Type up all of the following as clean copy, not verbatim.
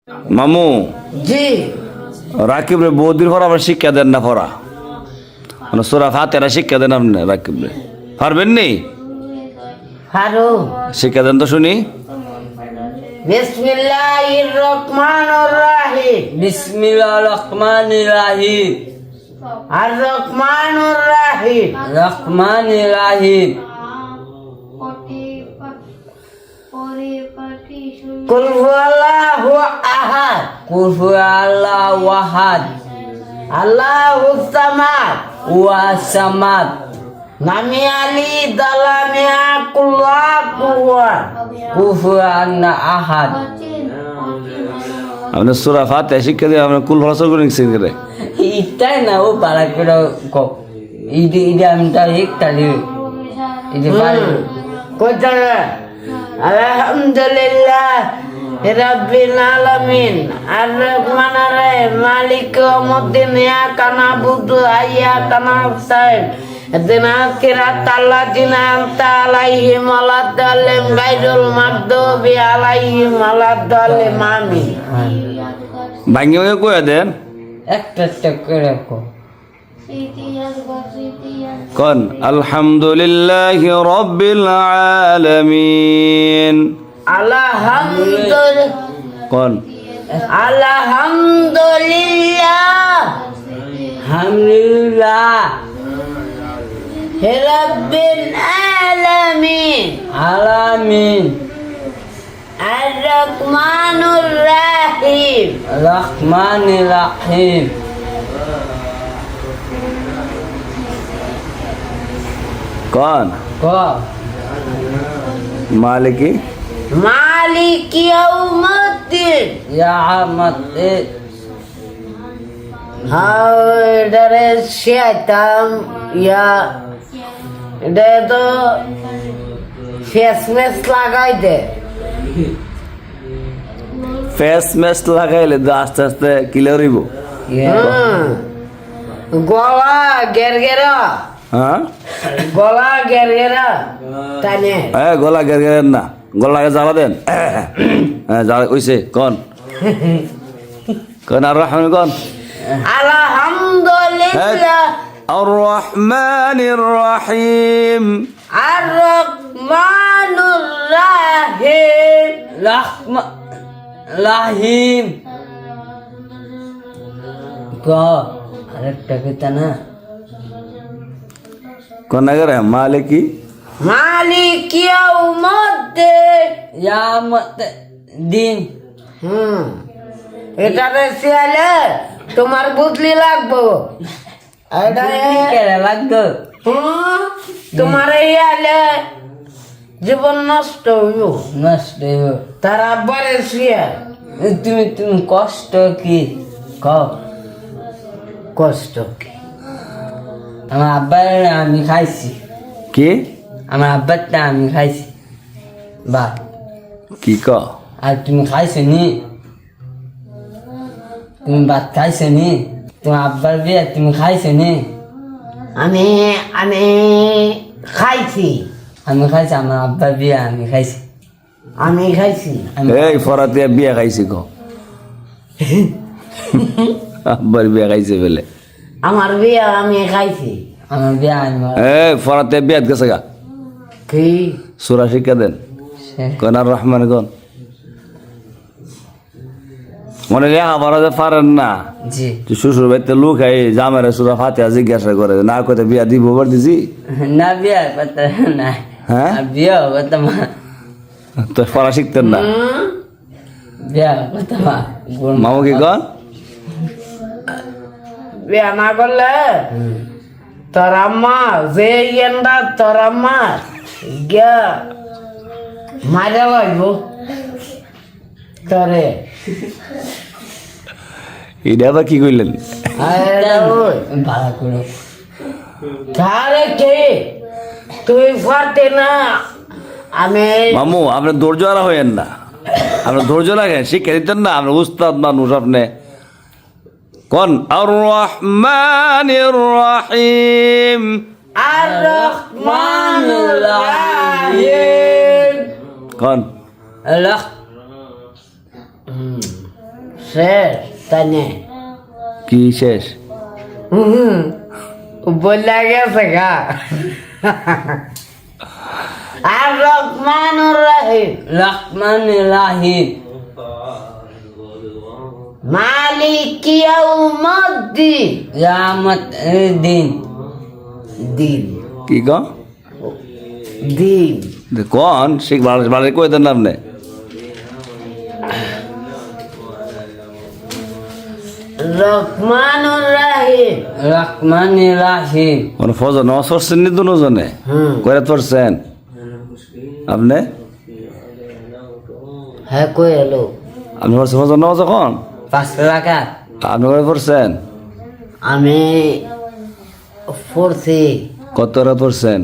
মামু জি রাকিব রে বৌদির পর আবার শিক্ষা দেন না পড়া মানে সূরা ফাতিহা শিক্ষা দেন আপনি রাকিব রে পারবেন নি হারু শিক্ষা দেন তো শুনি বিসমিল্লাহির রহমানির রহিম বিসমিল্লাহির রহমানির রহিম আর রহমানির রহিম রহমানির রহিম কুল হুয়াল্লাহু আহাদ কুল হুয়াল্লাহু আহাদ আল্লাহুস সামাদ ওয়াস সামাদ নামি আলি দালামিয়া কুল্লা কুওয়া কুফুয়ান আহাদ। আপনি সূরা ফাতিহা শিক্ষা দিয়ে আপনি কুল ভাষা করে নিছেন রে ইটাই না ও বালা করে কো ইডি আমি তা একটা দিই ইডি পারি কোথায় আলহামদুলিল্লাহ রাব্বিল আলামিন আর রহমানির রহিম মালিক ইয়াউমিদ্দিন ইয়াকা না'বুদু ওয়া ইয়াকা নাস্তাইন ইহদিনা সিরাতাল লাযিনা আন'আমতা আলাইহিম ওয়ালাদ-দাল্লিন গায়রুল মাগদুবি আলাইহিম ওয়ালাদ-দাল্লিন আমিন। ভাঙ্গি ভাঙ্গি কইয়া দেন একটা করে কো কোন আলহামদুলিল্লাহি রাব্বিল আলামিন আলহামদুলিল্লাহ কোন আলহামদুলিল্লাহ হামদুলিল্লাহ রাব্বিল আলামিন আলামিন আর রহমানির রহিম রহমানির রহিম। কোন কো মালিকি মালিক ইয়াউমিদ্দিন ইয়া আমাতে হাওড়ারে শয়তান ইয়া এটা তো ফেস লাগাই দে ফেস মেস লাগাইলে তো আস্তে আস্তে ক্লিয়ার হইব গলা গেরগেরা হ্যাঁ গলা গেরগেরা তানে গলা গের না গলাকে জ্বালা দেন হ্যাঁ জ্বালা কইছে কোন কোন আর রহমান কোন আলহামদুলিল্লাহ আর রহমানির রহিম আর রহমানুর রহিম রাহিম কো আরেকটা কথা না কোন আগে রে মালিকি মালিক ইয়াউমিদ্দিন ইয়া আমাতে দিন এটারে শিয়ালে তোমার বুঝলি লাগবো এটা কেড়ে লাগতো তোমার ইয়ালে জীবন নষ্ট হইব নষ্ট হইব। তার আব্বারে শিয়াল তুমি তুমি কষ্ট কি কও কষ্ট কি আমার আব্বার আমি খাইছি কি আমার আব্বারটা আমি খাইছি বা কি ক আর তুমি খাইছো নি তুমি ভাত খাইছো নি তোমার আব্বার বিয়ে তুমি খাইছো নি আমি আমি খাইছি আমি খাইছি আমার আব্বার বিয়ে আমি খাইছি আমি খাইছি এই ফরাতে বিয়া খাইছি ক আব্বার বিয়া খাইছে বলে আমার বিয়ে আমি খাইছি আমার বিয়ে আমি এই ফরাতে বিয়াত গেছে গা কি সূরা শিক্ষা দেন কোন আর রহমান কোন মনে লেখা আমার পারেন না জি শ্বশুর বাড়িতে লোক আই জামারে সূরা ফাতিহা জিজ্ঞাসা করে না কইতে বিয়া দিব বর দিছি না বিয়ে কথা না হ্যাঁ আর বিয়ে কথা মা তো পড়া শিখতেন না বিয়ে কথা মা মামু কি কন বিয়ে না করলে তোর আম্মা যে ইয়েন্ডা তোর আম্মা গিয়া মারা লাগব তোরে এটা আবার কি কইলেন ভাড়া করো তারে কে তুই পারতে না আমি মামু আপনি ধৈর্য হারা হইেন না আপনি ধৈর্য রাখেন শিক্ষা দিতেন না আপনি উস্তাদ মানুষ আপনি কোন আর রহমানির রহিম আর রহমানুর রহিম কোন আল্লাহ শেষ তাই নে কি শেষ? বললা গেছে গা আর রহমানুর রহিম রহমান রাহিম মালিক ইয়াউমিদ্দিন কিয়ামত দিন দিন কি ক দিন কোন শিখ বাড়ি কই দেন আপনি? রহমানুর রহিম রহমান রাহিম মানে ফজর নামাজ পড়ছেন নি দুজনে? কয়রা পড়ছেন আপনি? হ্যাঁ কই এলো আপনি পড়ছেন ফজর নামাজ এখন? 5 রাকাত আপনি কয়রা পড়ছেন? আমি পড়ছি কত রাত পড়ছেন?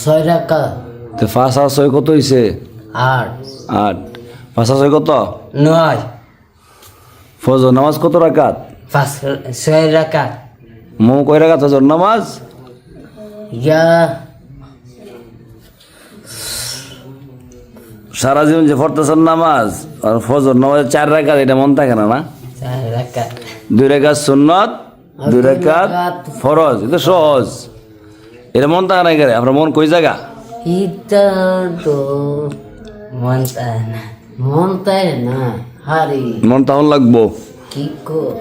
6 রাকাত তো 5 আর 6 কত হইছে? 8 8 5 আর 6 কত? 9 ফজর নামাজ কত রাকাত? 6 রাকাত কয় রাকাত ফজর নামাজ? ইয়া সারা জীবন যে পড়তেছেন নামাজ আর ফজর নামাজে 4 রাকাত, এটা মন থাকে না? 4 রাকাত 2 রাকাত সুন্নত, 2 রাকাত ফরজ, এটা সহজ। এটা মন থাকে না করে আপনার মন কই জায়গা? ইতা তো মন চায় না মন তাই না হারি মন তখন লাগবো। কি কর